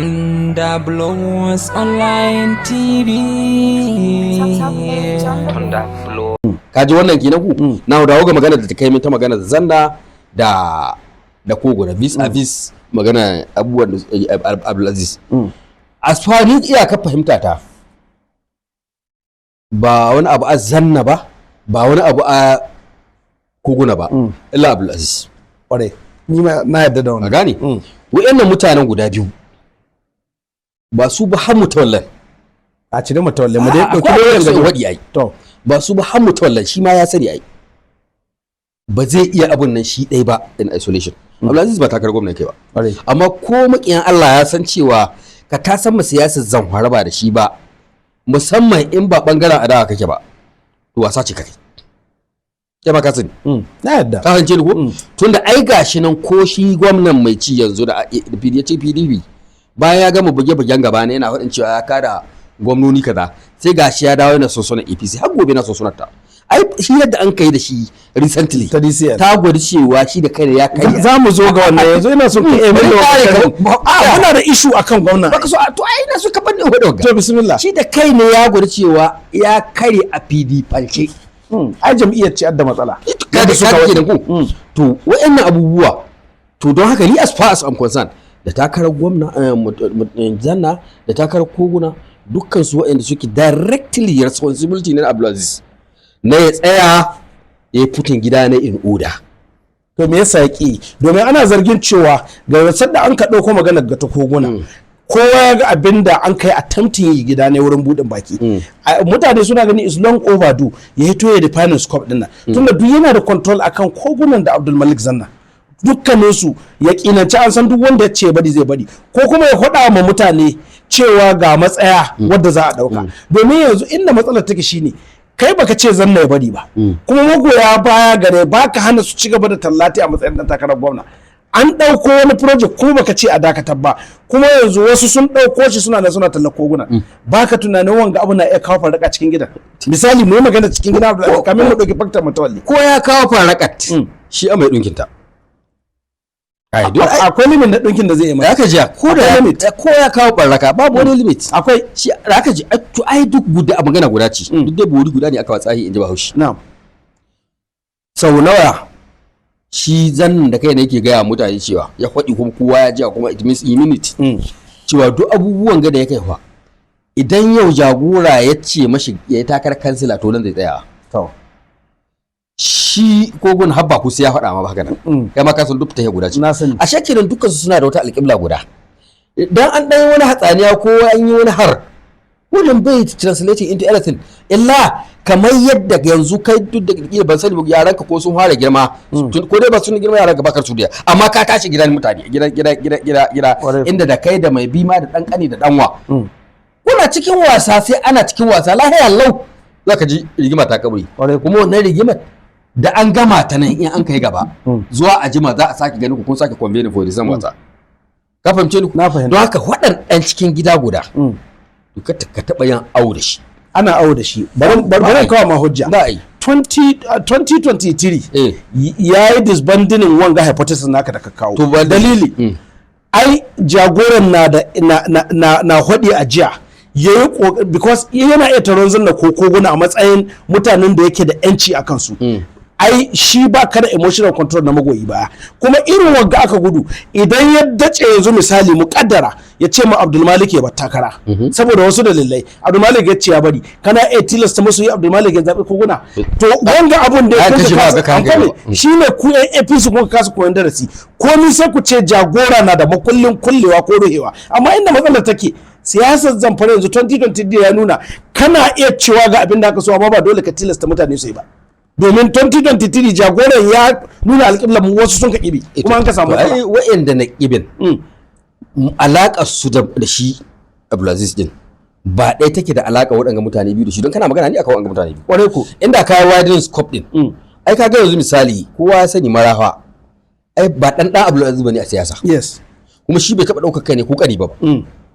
Thunder Blows Online TV. Thunder Blows. Kaji wannan kenan ku? Na dawo ga magana da ta kai min ta magana da zanna da kogo da vis a vis magana abubuwan Abdulaziz. As far ni iyaka fahimta ta ba wani abu a zanna ba wani abu a koguna ba illa Abdulaziz. Kware ni ma na yadda da wannan. Gane wayannan mutanen guda biyu ba su ba har mutawallan a cire mutawallan mu dai dauki wannan ga wadi ai to ba su ba har mutawallan shi ma ya sani ai ba zai iya abun nan shi dai ba in isolation. Abdulaziz ba takar gwamnati kai ba amma ko makiyan Allah ya san cewa ka ta san mu siyasar zanhwara ba da shi ba musamman in ba bangaren adawa kake ba to wasa ce kake kai ba ka sani na yadda ka hance ni ko tunda ai gashi nan ko shi gwamnan mai ci yanzu da PDP bayan ya gama buge-bugen gaba ne yana faɗin cewa ya kada gwamnoni kaza sai gashi ya dawo yana sosonar APC har gobe na sosonar ta ai shi yadda an kai da shi recently ta gwada cewa shi da kai ya kai za mu zo ga wannan yanzu ina so ka muna da issue akan gwamna baka so to ai ina so ka bani hodo ga to bismillah shi da kai ne ya gwada cewa ya kare a PDP falce ai jam'iyyar ce adda matsala kada su kawai da ku to wayannan abubuwa to don haka ni as far as I'm concerned da takarar gwamna zanna da takarar koguna dukkan su waɗanda suke directly responsibility na Abdulaziz na ya tsaya ya putin gida na in order. To me yasa yaki domin ana zargin cewa ga rasar da an ka dauko maganar ga ta koguna kowa ya ga abinda an kai attempting yi gida ne wurin budin baki mutane suna gani is long overdue ya hito ya define scope din nan tunda duk yana da control akan kogunan da Abdul Malik Zanna dukkaninsu ya kinanci an san duk wanda ya ce bari zai bari ko kuma ya faɗa ma mutane cewa ga matsaya wadda za a ɗauka domin yanzu inda matsalar take shine kai baka ce zanna ya bari ba kuma magoya baya gare baka hana su ci gaba da tallati a matsayin dan takarar gwamna an ɗauko wani project kuma baka ce a dakatar ba kuma yanzu wasu sun ɗauko shi suna tallar koguna baka tunanin wanga abu na iya kawo farraka cikin gidan misali mu yi magana cikin gidan kamin mu ɗauki faktar mutawalli ko ya kawo farrakat shi a mai ɗinkinta akwai limit na dinkin da zai yi aka ji ko da limit ko ya kawo barraka babu wani limit akwai shi aka ji to ai duk guda a magana guda ce duk dai bori guda ne aka watsahi inji Bahaushe na'am sau nawa shi zannin da kai ne yake gaya mutane cewa ya faɗi kuma kowa ya ji kuma it means in minute cewa duk abubuwan ga da ya kai fa idan yau jagora ya ce mashi ya yi takarar kansila to nan zai tsaya to shi kogon habba ku sai ya faɗa ma haka nan kai ma ka san duk ta guda ce a shakirin dukkan su suna da wata alƙibla guda idan an dan wani hatsaniya ko an yi wani har wannan bai translating into anything illa kamar yadda yanzu kai duk da ban sani yaran ka ko sun fara girma ko dai ba sun girma yaran ka bakar su da amma ka tashi gidan mutane gida inda da kai da mai bima da dan kani da danwa kuna cikin wasa sai ana cikin wasa lahiya lau zaka ji rigima ta kaburi kuma wannan rigimar da an gama ta nan in an kai gaba zuwa a jima za a sake gani ku kun sake convene for the same wata ka fahimce ni don haka waɗannan cikin gida guda ka taɓa yin awo da shi ana awo da shi bari kawo ma hujja 2023 ya yi disbanding wanga hypothesis naka da ka kawo dalili ai jagoran na hodi a jiya yayi because yana iya taron zanna ko koguna a matsayin mutanen da yake da yanci a kansu ai shi ba kada emotional control na magoyi baya kuma irin wagga aka gudu idan ya dace yanzu misali muƙaddara ya ce ma Abdul Malik ya bar takara saboda wasu dalilai Abdul Malik ya ce ya bari kana iya tilasta musu yi Abdul Malik ya zabi koguna to wanga abun da ya shine ku yan APC kuma kasu koyon darasi ko ni sai ku ce jagora na da makullin kullewa ko ruhewa amma inda matsalar take siyasar zamfara yanzu 2020 ya nuna kana iya cewa ga abin da aka so amma ba dole ka tilasta mutane su yi ba domin 2023 jagoran ya nuna alƙiblar wasu sun ka ƙibi kuma an ka samu ai wa'anda na ƙibin alaƙar su da shi Abdulaziz din ba ɗaya take da alaƙa waɗanga mutane biyu da shi don kana magana ne akan waɗanga mutane biyu ƙwarai ko inda ka yi widening scope din ai ka ga yanzu misali kowa ya sani marafa ai ba ɗan Abdulaziz bane a siyasa yes kuma shi bai taɓa ɗaukar kai ne ko ƙari ba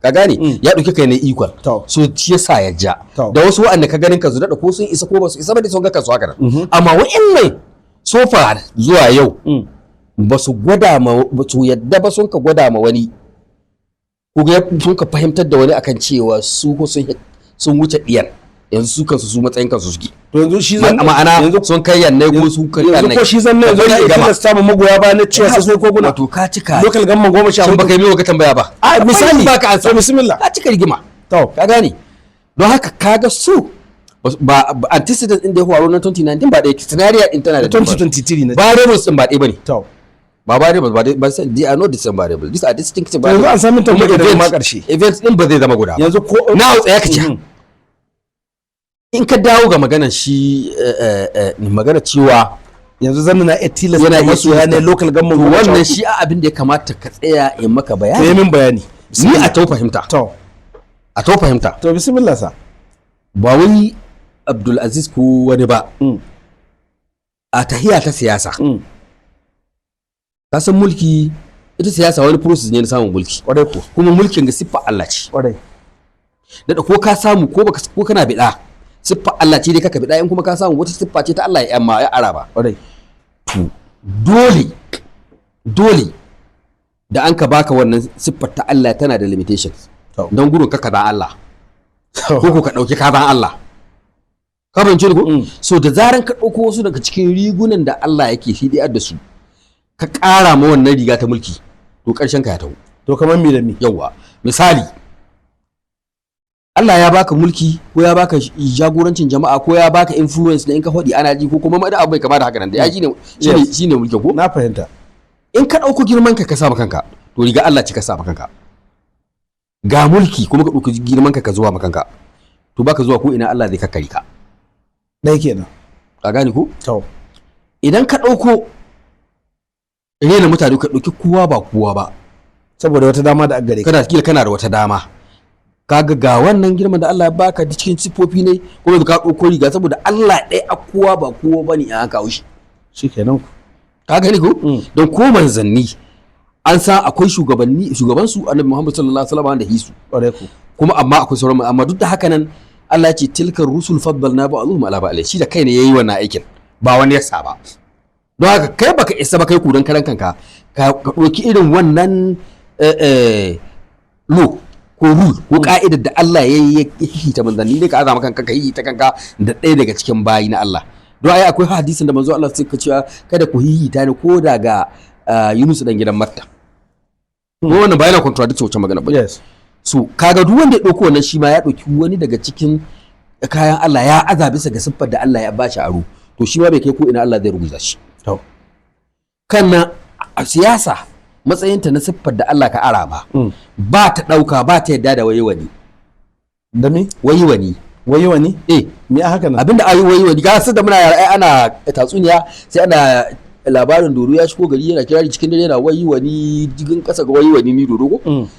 ka gane ya dauki kai ne equal so shi yasa ya ja da wasu wa'anda ka ganin ka zura da ko sun isa ko ba su isa ba da sun ga kansu haka nan amma wa'annan so far zuwa yau ba su gwada ma ba su yadda ba sun ka gwada ma wani ko ga sun ka fahimtar da wani akan cewa su ko sun wuce diyar yanzu su kansu su matsayin kansu suke to yanzu shi zan ma'ana sun kai yanne ko su kai yanne ko shi zan ne zai iya tilasta mu magoya ba na cewa sai ko guna to ka cika local government 14 sun baka yi mai tambaya ba a misali ba ka ansa bismillah ka cika rigima to ka gane don haka kaga su ba antecedent din da ya faru na 2019 ba da scenario din tana da 2023 na variables din ba dai bane to ba variables ba sai they are not the same variables these are distinct yanzu variables an samu tambaya da ma karshe events din ba zai zama guda yanzu ko na tsaya ka ci in ka dawo ga maganar shi magana cewa yanzu zan na tilasta yana masu ne local government wannan shi a abin da ya kamata ka tsaya in maka bayani sai min bayani ni a to fahimta to bismillah sa ba wai Abdul Aziz ko wani ba a tahiya ta siyasa ka san mulki ita siyasa wani process ne na samun mulki kwarai ko kuma mulkin ga siffa Allah ce kwarai da ko ka samu ko baka ko kana bida siffa Allah ce dai kaka bida in kuma ka samu wata siffa ce ta Allah ya amma ya araba kwarai to dole da an ka baka wannan siffar ta Allah tana da limitations don gudun ka kaza Allah ko ka dauki kaza Allah ka bance ko so da zaran ka dauko wasu daga cikin rigunan da Allah yake hidiyar da su ka ƙara ma wannan riga ta mulki to ƙarshen ka ya taho to kamar me da me yawa misali Allah ya baka mulki ko ya baka jagorancin jama'a ko ya baka influence da in ka faɗi ana ji ko kuma ma da abu bai kama da haka nan da ya shine mulki ko na fahimta in ka ɗauko girman ka sa kanka to riga Allah ce ka sa kanka ga mulki kuma ka ɗauki girman ka zuwa makanka to baka zuwa ko ina Allah zai kakkari ka dai kenan ka gane ko to idan ka ɗauko rena mutane ka ɗauki kowa ba kowa ba saboda wata dama da aggare kana da wata dama kaga ga wannan girman da Allah ya baka da cikin sifofi ne kuma ka ɗauko riga saboda Allah ɗaya a kowa ba kowa bane a haka shi shikenan ka gani ko don ko manzanni an san akwai shugabansu annabi Muhammad sallallahu alaihi wasallam da hisu kuma amma akwai sauran amma duk da haka nan Allah ya ce tilkar rusul faddalna ba'dhum ala ba'd shi da kai ne yayi wannan aikin ba wani ya saba don haka kai baka isa ba kai kudan karan kanka ka ɗauki irin wannan law ko rule ko ka'idar da Allah ya yi ta manzanni ne ka azama kanka ka yi ta kanka da ɗaya daga cikin bayi na Allah don ai akwai hadisin da manzo Allah suka cewa kada ku yi ta ne ko daga Yunus dan gidan Matta ko wannan ba yana contradict wancan magana ba yes so kaga duk wanda ya dauko wannan shi ma ya dauki wani daga cikin kayan Allah ya aza bisa ga siffar da Allah ya bashi aro to shi ma bai kai ko ina Allah zai rubuta shi to kana a siyasa matsayinta na siffar da Allah ka ara ba ta dauka ba ta yadda da wayiwani da me wayiwani me haka nan abinda ayi wayiwani ga su da muna yara ana tatsuniya sai ana labarin dodo ya shigo gari yana kirari cikin dare yana wayiwani jigin kasa ga wayiwani ni dodo ko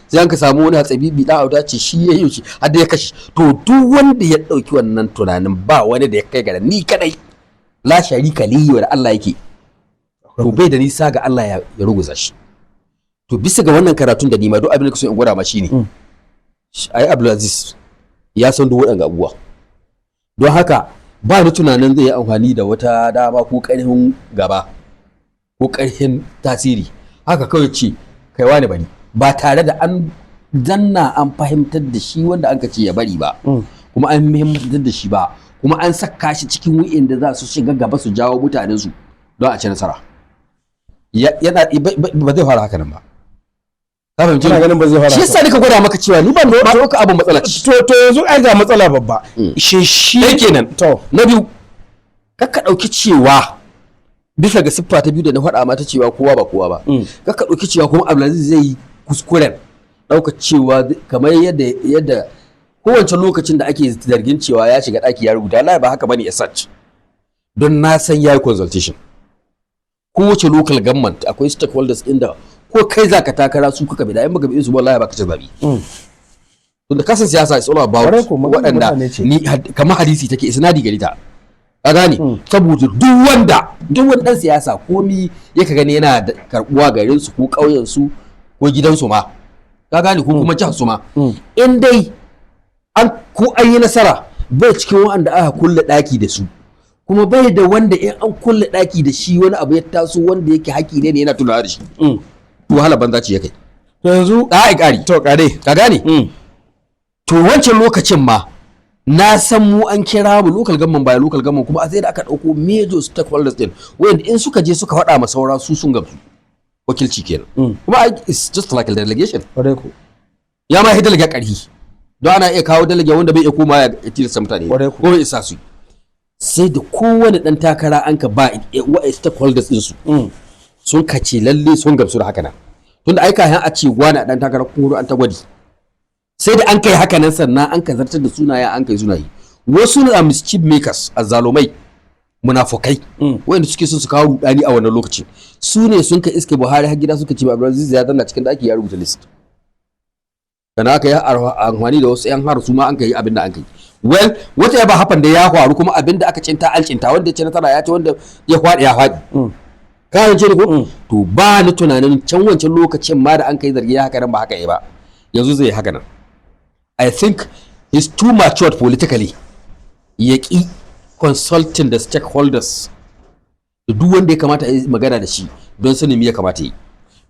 sai an ka samu wani hatsabibi da auta ce shi yayi shi har da ya kashi to duk wanda ya dauki wannan tunanin ba wani da ya kai ga ni kadai la sharika lihi wa Allah yake to bai da nisa ga Allah ya ruguza shi to bisa ga wannan karatun da ni ma duk abin da kaso in gwada ma shine ai Abdulaziz ya san duk waɗanga abubuwa don haka ba ni tunanin zai yi amfani da wata dama ko ƙarfin gaba ko ƙarfin tasiri haka kawai ce kai wani bari ba tare da an zanna an fahimtar da shi wanda an ka ce ya bari ba kuma an muhimmantar da shi ba kuma an saka shi cikin wu'in da za su shiga gaba su jawo mutanensu don a ci nasara yana ba zai fara haka nan ba ka fahimci ganin ba zai fara shi yasa nika gwada maka cewa ni ban da wata abin matsala to yanzu ai ga matsala babba shi kenan to na biyu kakka dauki cewa bisa ga siffa ta biyu da na faɗa mata cewa kowa ba kowa ba kakka dauki cewa kuma Abdulaziz zai yi kuskuren dauka cewa kamar yadda kowace lokacin da ake zargin cewa ya shiga daki ya rubuta wallahi ba haka bane as such don na san yayi consultation kowace local government akwai stakeholders inda ko kai zaka takara su kuka bi da in baka bi su wallahi baka ci zabi to da kasan siyasa is all about waɗanda ni kamar hadisi take isnadi gari ta ka gane saboda duk wani dan siyasa komi yake gani yana da karbuwa garin su ko ƙauyen su ko gidan su ma ka gane ko kuma jihar su ma in dai an yi nasara bai cikin wanda aka kulle daki da su kuma bai da wanda in an kulle daki da shi wani abu ya taso wanda yake haƙi ne yana tunawa da shi to wahala banza ce ya kai to yanzu ai ƙari to kare ka gane to wancan lokacin ma na san mu an kira mu local government by local government kuma a sai da aka dauko major stakeholders din wanda in suka je suka faɗa ma saura su sun gamsu wakilci kenan kuma it's just like a delegation kware ko ya ma hidda daga ƙarhi don ana iya kawo delegate wanda bai iya koma ya tilasta mutane ko bai isa su sai da kowane dan takara an ka ba wa stakeholders din su sun kace lalle sun gamsu da haka nan tunda ai kayan a ce wani dan takara ko an ta gwadi sai da an kai haka nan sannan an ka zartar da sunaye an kai sunaye wasu na mischief makers azzalumai munafukai wanda suke son su kawo rudani a wannan lokaci su ne sun kai iske Buhari har gida suka ce ba Abdulaziz ya danna cikin daki ya rubuta list kana aka yi amfani da wasu yan har su ma an kai abin da an kai well wata ya ba hafan da ya faru kuma abin da aka cinta an cinta wanda ya ci nasara ya ci wanda ya faɗi ya faɗi ka ce ni ko to ba ni tunanin can wancan lokacin ma da an kai zargi ya haka nan ba haka yi ba yanzu zai haka nan I think he's too matured politically ya ƙi consulting the stakeholders da duk wanda ya kamata a yi magana da shi don sanin me ya kamata yi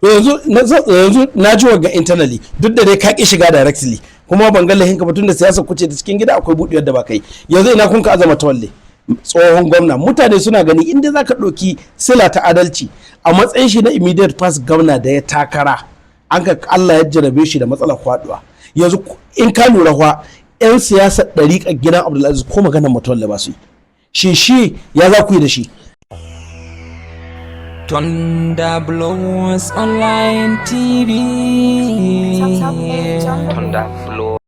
yanzu na ji ga internally duk da dai ka ki shiga directly kuma ban ga lahin ka batun da siyasa kuce da cikin gida akwai buɗewar da ba kai yanzu ina kun ka azama tawalle tsohon gwamna mutane suna gani inda za ka ɗauki sila ta adalci a matsayin shi na immediate past gwamna da ya takara an ka Allah ya jarabe shi da matsalar kwaduwa yanzu in ka lura fa 'yan siyasar ɗariƙar gidan Abdulaziz ko maganar mutuwar ba su yi shi ya za ku yi da shi Thunder Blows Online TV. Thunder Blows.